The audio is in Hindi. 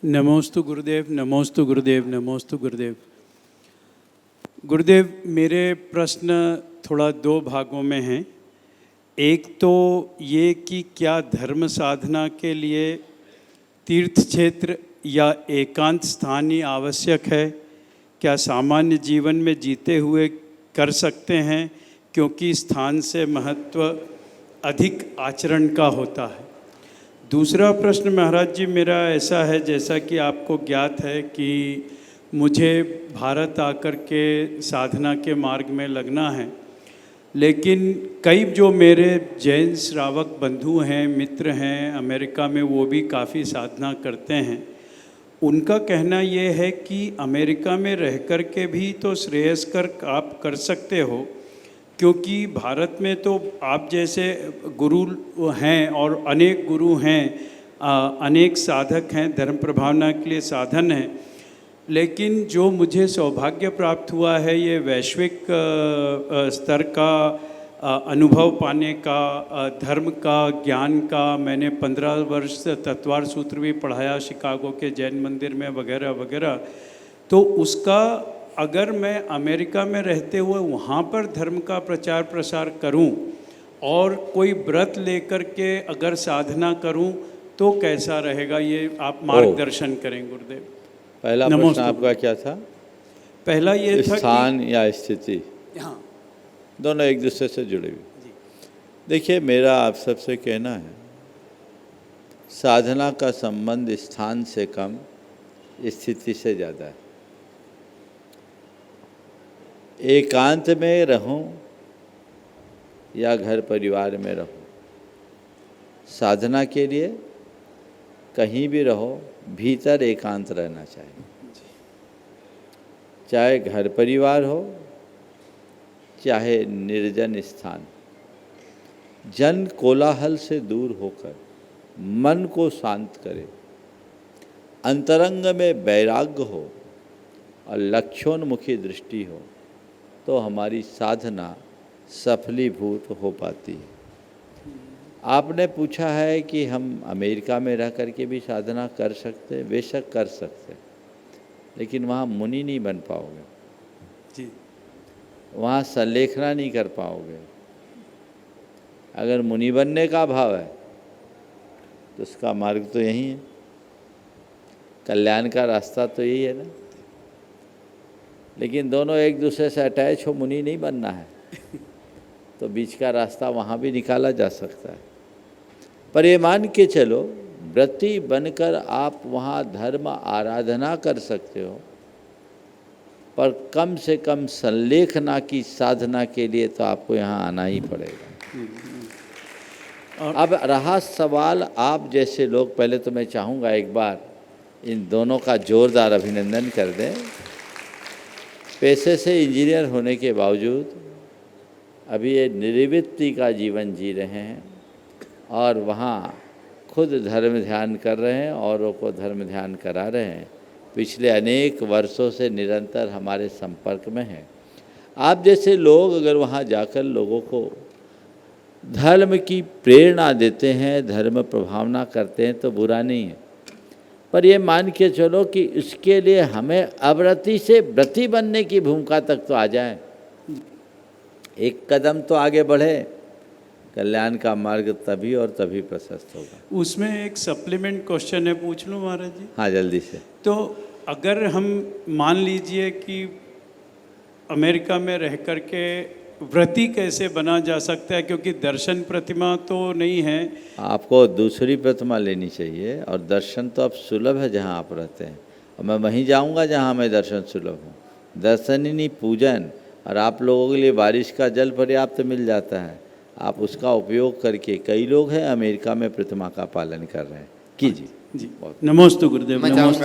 नमोस्तु गुरुदेव, नमोस्तु गुरुदेव, नमोस्तु गुरुदेव। गुरुदेव, मेरे प्रश्न थोड़ा दो भागों में हैं। एक तो ये कि क्या धर्म साधना के लिए तीर्थ क्षेत्र या एकांत स्थान ही आवश्यक है? क्या सामान्य जीवन में जीते हुए कर सकते हैं, क्योंकि स्थान से महत्व अधिक आचरण का होता है? दूसरा प्रश्न महाराज जी मेरा ऐसा है, जैसा कि आपको ज्ञात है कि मुझे भारत आकर के साधना के मार्ग में लगना है, लेकिन कई जो मेरे जैन श्रावक बंधु हैं, मित्र हैं अमेरिका में, वो भी काफ़ी साधना करते हैं। उनका कहना ये है कि अमेरिका में रह कर के भी तो श्रेयस्कर आप कर सकते हो, क्योंकि भारत में तो आप जैसे गुरु हैं और अनेक गुरु हैं, अनेक साधक हैं, धर्म प्रभावना के लिए साधन हैं। लेकिन जो मुझे सौभाग्य प्राप्त हुआ है ये वैश्विक स्तर का अनुभव पाने का, धर्म का, ज्ञान का। मैंने 15 वर्ष तत्वार सूत्र भी पढ़ाया शिकागो के जैन मंदिर में वगैरह वगैरह। तो उसका अगर मैं अमेरिका में रहते हुए वहाँ पर धर्म का प्रचार प्रसार करूँ और कोई व्रत लेकर के अगर साधना करूँ तो कैसा रहेगा, ये आप मार्गदर्शन करें गुरुदेव। पहला प्रश्न आपका क्या था? पहला ये था स्थान या स्थिति, हाँ, दोनों एक दूसरे से जुड़े हुए। देखिए, मेरा आप सबसे कहना है, साधना का संबंध स्थान से कम स्थिति से ज़्यादा है। एकांत में रहूं या घर परिवार में रहूं, साधना के लिए कहीं भी रहो, भीतर एकांत रहना चाहिए। चाहे घर परिवार हो, चाहे निर्जन स्थान, जन कोलाहल से दूर होकर मन को शांत करे, अंतरंग में वैराग्य हो और लक्ष्योन्मुखी दृष्टि हो, तो हमारी साधना सफलीभूत हो पाती है। आपने पूछा है कि हम अमेरिका में रह कर के भी साधना कर सकते हैं। बेशक कर सकते हैं, लेकिन वहाँ मुनि नहीं बन पाओगे जी। वहाँ संलेखना नहीं कर पाओगे। अगर मुनि बनने का भाव है तो उसका मार्ग तो यही है, कल्याण का रास्ता तो यही है ना। लेकिन दोनों एक दूसरे से अटैच हो, मुनि नहीं बनना है तो बीच का रास्ता वहाँ भी निकाला जा सकता है। पर ये मान के चलो, व्रती बनकर आप वहाँ धर्म आराधना कर सकते हो, पर कम से कम संलेखना की साधना के लिए तो आपको यहाँ आना ही पड़ेगा। अब रहा सवाल आप जैसे लोग, पहले तो मैं चाहूँगा एक बार इन दोनों का जोरदार अभिनंदन कर दें। पेशे से इंजीनियर होने के बावजूद अभी ये निर्वृत्ति का जीवन जी रहे हैं और वहाँ खुद धर्म ध्यान कर रहे हैं, औरों को धर्म ध्यान करा रहे हैं। पिछले अनेक वर्षों से निरंतर हमारे संपर्क में हैं। आप जैसे लोग अगर वहाँ जाकर लोगों को धर्म की प्रेरणा देते हैं, धर्म प्रभावना करते हैं, तो बुरा नहीं है। पर ये मान के चलो कि इसके लिए हमें अव्रती से व्रती बनने की भूमिका तक तो आ जाए, एक कदम तो आगे बढ़े, कल्याण का मार्ग तभी और तभी प्रशस्त होगा। उसमें एक सप्लीमेंट क्वेश्चन है, पूछ लूँ महाराज जी? हाँ, जल्दी से। तो अगर हम मान लीजिए कि अमेरिका में रह कर के व्रती कैसे बना जा सकता है, क्योंकि दर्शन प्रतिमा तो नहीं है। आपको दूसरी प्रतिमा लेनी चाहिए, और दर्शन तो अब सुलभ है जहाँ आप रहते हैं, और मैं वहीं जाऊँगा जहाँ मैं दर्शन सुलभ हूँ। दर्शन ही नहीं, पूजन। और आप लोगों के लिए बारिश का जल पर्याप्त मिल जाता है, आप उसका उपयोग करके, कई लोग हैं अमेरिका में प्रतिमा का पालन कर रहे हैं, कीजिए। जी, नमोस्तु गुरुदेव, नमोस्तु।